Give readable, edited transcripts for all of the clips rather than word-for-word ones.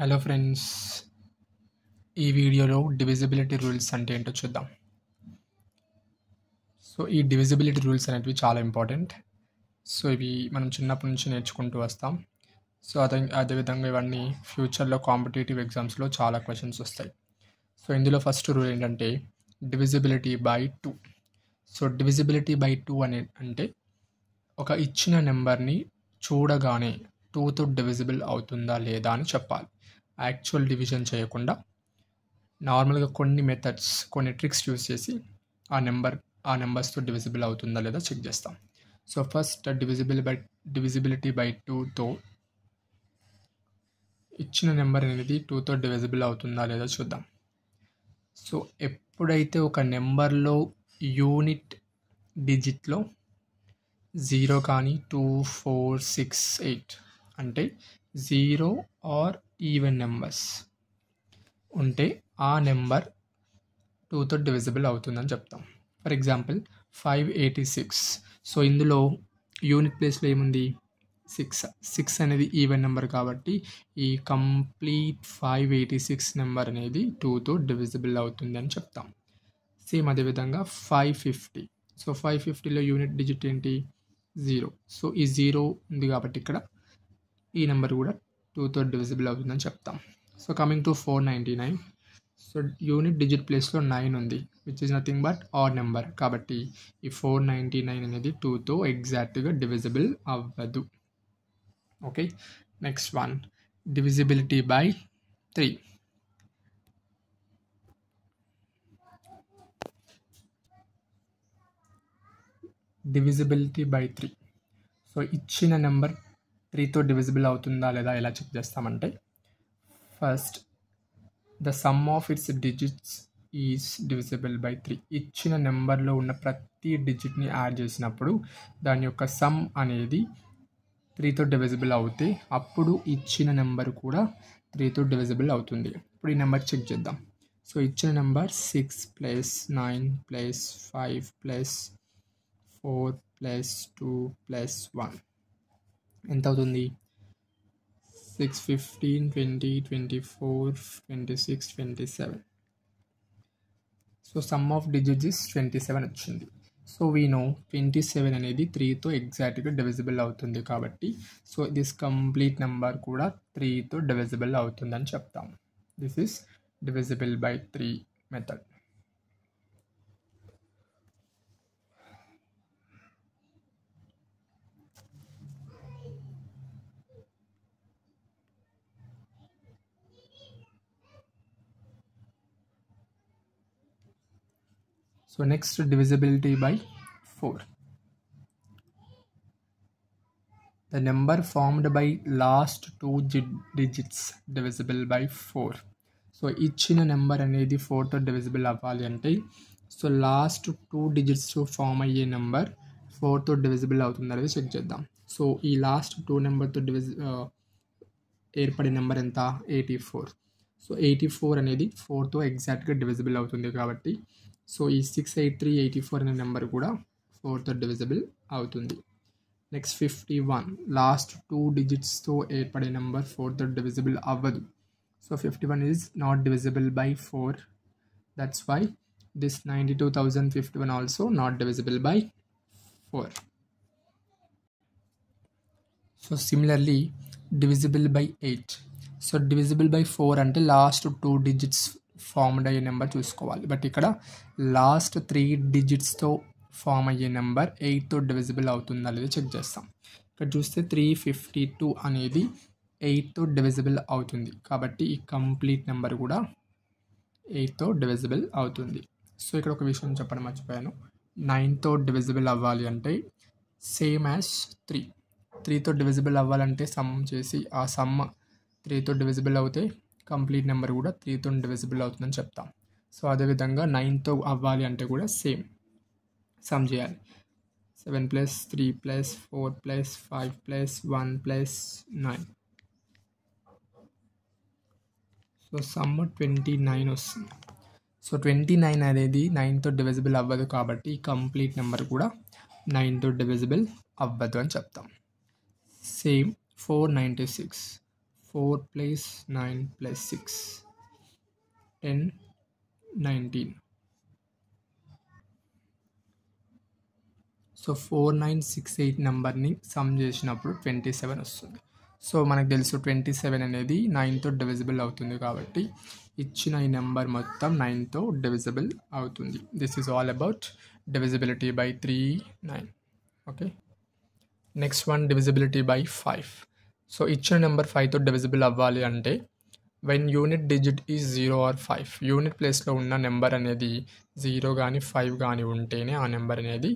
Hello friends, ఈ వీడియోలో divisibility rules అంటే ఏంటో చూద్దాం. సో ఈ డివిజిబిలిటీ రూల్స్ అనేటివి చాలా ఇంపార్టెంట్. సో ఇవి మనం చిన్నప్పటి నుంచి నేర్చుకుంటూ వస్తాం. సో అదేవిధంగా ఇవన్నీ ఫ్యూచర్లో కాంపిటేటివ్ ఎగ్జామ్స్లో చాలా క్వశ్చన్స్ వస్తాయి. సో ఇందులో ఫస్ట్ రూల్ ఏంటంటే divisibility by 2. So divisibility by 2 అంటే ఒక ఇచ్చిన నెంబర్ని చూడగానే 2తో డివిజిబుల్ అవుతుందా లేదా అని చెప్పాలి. యాక్చువల్ డివిజన్ చేయకుండా నార్మల్గా కొన్ని ట్రిక్స్ యూస్ చేసి ఆ నెంబర్స్తో డివిజిబుల్ అవుతుందా లేదా చెక్ చేస్తాం. సో ఫస్ట్ డివిజిబిలిటీ బై 2తో ఇచ్చిన నెంబర్ అనేది 2తో డివిజిబుల్ అవుతుందా లేదా చూద్దాం. సో ఎప్పుడైతే ఒక నెంబర్లో యూనిట్ డిజిట్లో 0 కానీ 2, 4, 6, 8 అంటే 0 ఆర్ ఈవెన్ నెంబర్స్ ఉంటే ఆ నెంబర్ 2తో డివిజిబుల్ అవుతుందని చెప్తాం. For example 586. సో ఇందులో యూనిట్ ప్లేస్లో ఏముంది? 6 అనేది ఈవెన్ నెంబర్ కాబట్టి ఈ కంప్లీట్ 586 నెంబర్ అనేది 2తో డివిజిబుల్ అవుతుంది అని చెప్తాం. సేమ్ అదేవిధంగా 550. సో 550లో యూనిట్ డిజిట్ ఏంటి? 0. సో ఈ 0 ఉంది కాబట్టి ఇక్కడ ఈ నెంబర్ కూడా 2తో డివిజిబుల్ అవుతుందని చెప్తాం. So coming to 499. So unit digit ప్లేస్లో 9 ఉంది, which is nothing but odd number కాబట్టి ఈ 499 అనేది 2తో ఎగ్జాక్ట్గా డివిజిబుల్ అవ్వదు. Okay, next one divisibility by 3. Divisibility by 3. So ఇచ్చిన నెంబర్ 3తో డివిజిబుల్ అవుతుందా లేదా ఎలా చెక్ చేస్తామంటే first the sum of it's digits is divisible by 3. ఇచ్చిన నెంబర్లో ఉన్న ప్రతి డిజిట్ని యాడ్ చేసినప్పుడు దాని యొక్క సమ్ అనేది 3తో డివిజిబుల్ అవుతే అప్పుడు ఇచ్చిన నెంబర్ కూడా 3తో డివిజిబుల్ అవుతుంది. ఇప్పుడు ఈ నెంబర్ చెక్ చేద్దాం. సో ఇచ్చిన నెంబర్ 6 + 9 + 5 + 4 + 2 + 1 ఎంత అవుతుంది? 6, 15, 20, 24, 26, 27. So some of digits is 27 వచ్చింది. సో వీ నో 27 అనేది 3తో ఎగ్జాక్ట్గా డివిజిబుల్ అవుతుంది కాబట్టి సో దిస్ కంప్లీట్ నెంబర్ కూడా 3తో డివిజిబుల్ అవుతుందని చెప్తాం. This is divisible by 3 method. So next divisibility by 4. The number formed by last 2 digits divisible by 4. So ఇచ్చిన number అనేది 4తో డివిజిబుల్ అవ్వాలి అంటే సో లాస్ట్ 2 డిజిట్స్తో ఫామ్ అయ్యే నెంబర్ 4తో డివిజిబుల్ అవుతుంది అనేది చెక్ చేద్దాం. సో ఈ లాస్ట్ 2 నెంబర్తో ఏర్పడే నెంబర్ ఎంత? 84. సో 84 అనేది 4తో ఎగ్జాక్ట్గా డివిజిబుల్ అవుతుంది కాబట్టి సో ఈ 68384 అనే నెంబర్ కూడా 4తో డివిజిబుల్ అవుతుంది. నెక్స్ట్ 51. లాస్ట్ 2 డిజిట్స్తో ఏర్పడే నెంబర్ 4తో డివిజిబుల్ అవ్వదు. So 51 is not divisible by 4. That's why this 92,051 also not divisible by 4. So similarly divisible by 8. సో డివిజిబుల్ బై 4 అంటే లాస్ట్ 2 డిజిట్స్ ఫార్మ్డ్ అయ్యే నెంబర్ చూసుకోవాలి. బట్ ఇక్కడ లాస్ట్ 3 డిజిట్స్తో ఫామ్ అయ్యే నెంబర్ 8తో డివిజిబుల్ అవుతుందా లేదా చెక్ చేస్తాం. ఇక్కడ చూస్తే 352 అనేది 8తో డివిజిబుల్ అవుతుంది కాబట్టి ఈ కంప్లీట్ నెంబర్ కూడా 8తో డివిజిబుల్ అవుతుంది. సో ఇక్కడ ఒక విషయం చెప్పడం మర్చిపోయాను. 9తో డివిజిబుల్ అవ్వాలి అంటే సేమ్ యాజ్ 3తో డివిజిబుల్ అవ్వాలంటే సమ్ చేసి ఆ సమ్ 3తో డివిజిబుల్ అవుతే కంప్లీట్ నెంబర్ కూడా 3తో డివిజిబుల్ అవుతుందని చెప్తాం. సో అదేవిధంగా 9తో అవ్వాలి అంటే కూడా సేమ్ సమ్ చేయాలి. 7 + 3 + 4 + 5 + 1 + 9. సో సమ్ 29 వస్తుంది. సో 29 అనేది 9తో డివిజిబుల్ అవ్వదు కాబట్టి కంప్లీట్ నెంబర్ కూడా 9తో డివిజిబుల్ అవ్వదు అని చెప్తాం. సేమ్ 496. 4 plus 9 plus 6 10 19. సో 4968 నెంబర్ని సమ్ చేసినప్పుడు 27 వస్తుంది. సో మనకు తెలుసు 27 అనేది 9తో డివిజిబుల్ అవుతుంది కాబట్టి ఇచ్చిన ఈ నెంబర్ మొత్తం 9తో డివిజిబుల్ అవుతుంది. This is all about divisibility by 3, 9. Okay, next one divisibility by 5. So ఇచ్చిన నెంబర్ 5తో డివిజిబుల్ అవ్వాలి అంటే when unit digit is 0 or 5, unit ప్లేస్లో ఉన్న నెంబర్ అనేది 0 కానీ 5 కానీ ఉంటేనే ఆ నెంబర్ అనేది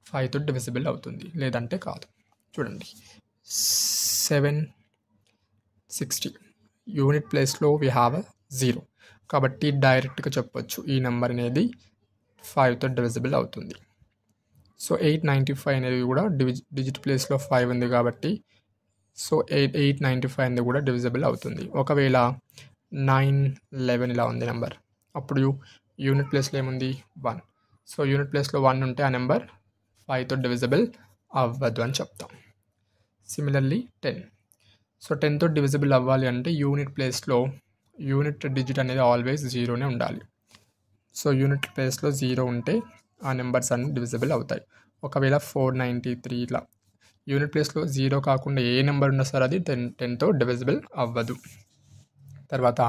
5తో డివిజిబుల్ అవుతుంది, లేదంటే కాదు. చూడండి 760 యూనిట్ ప్లేస్లో వీ హ్యావ్ 0 కాబట్టి డైరెక్ట్గా చెప్పొచ్చు ఈ నెంబర్ అనేది 5తో డివిజిబుల్ అవుతుంది. సో 895 అనేది కూడా డిజిట్ ప్లేస్లో 5 ఉంది కాబట్టి సో 895 అనేది కూడా డివిజిబుల్ అవుతుంది. ఒకవేళ 911 ఇలా ఉంది నెంబర్, అప్పుడు యూనిట్ ప్లేస్లో ఏముంది 1. సో యూనిట్ ప్లేస్లో 1 ఉంటే ఆ నెంబర్ 5తో డివిజిబుల్ అవ్వదు అని చెప్తాం. సిమిలర్లీ 10. సో 10తో డివిజిబుల్ అవ్వాలి అంటే యూనిట్ ప్లేస్లో యూనిట్ డిజిట్ అనేది ఆల్వేస్ 0నే ఉండాలి. సో యూనిట్ ప్లేస్లో 0 ఉంటే ఆ నెంబర్స్ అన్ని డివిజిబుల్ అవుతాయి. ఒకవేళ 493 ఇట్లా యూనిట్ ప్లేస్లో 0 కాకుండా ఏ నెంబర్ ఉన్నా సరే అది 10తో డివిజిబుల్ అవ్వదు. తర్వాత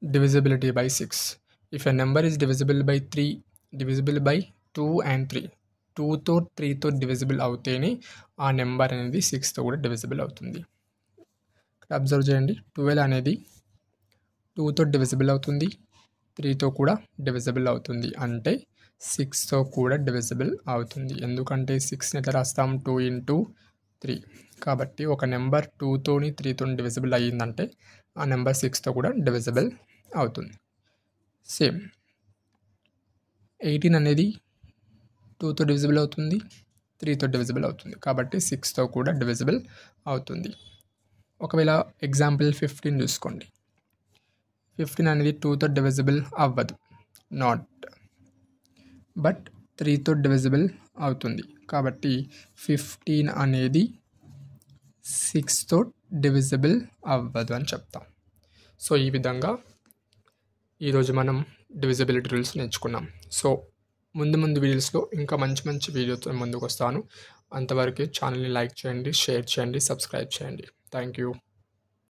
divisibility by 6. If a number is divisible by 3, divisible by 2 and 3, 2తో 3తో డివిజిబుల్ అవుతేనే ఆ నెంబర్ అనేది 6తో కూడా డివిజిబుల్ అవుతుంది. ఇక్కడ అబ్జర్వ్ చేయండి, 12 అనేది 2తో డివిజిబుల్ అవుతుంది, 3తో కూడా డివిజిబుల్ అవుతుంది, అంటే 6తో కూడా డివిజిబుల్ అవుతుంది. ఎందుకంటే 6ని ఎట్లా రాస్తాం, 2 into 3. కాబట్టి ఒక నెంబర్ 2తోని 3తోని డివిజిబుల్ అయ్యిందంటే ఆ నెంబర్ 6తో కూడా డివిజిబుల్ అవుతుంది. సేమ్ 18 అనేది 2తో డివిజిబుల్ అవుతుంది, 3తో డివిజిబుల్ అవుతుంది, కాబట్టి 6తో కూడా డివిజిబుల్ అవుతుంది. ఒకవేళ ఎగ్జాంపుల్ 15 చూసుకోండి. 15 అనేది 2తో డివిజిబుల్ అవ్వదు, నాట్, బట్ 3తో డివిజిబుల్ అవుతుంది, కాబట్టి 15 అనేది 6తో డివిజిబుల్ అవ్వదు అని చెప్తాం. సో ఈ విధంగా ఈరోజు మనం డివిజిబిలిటీ రూల్స్ నేర్చుకున్నాం. సో ముందు వీడియోస్లో ఇంకా మంచి వీడియోతో ముందుకు వస్తాను. అంతవరకు ఛానల్ని లైక్ చేయండి, షేర్ చేయండి, సబ్స్క్రైబ్ చేయండి. Thank you.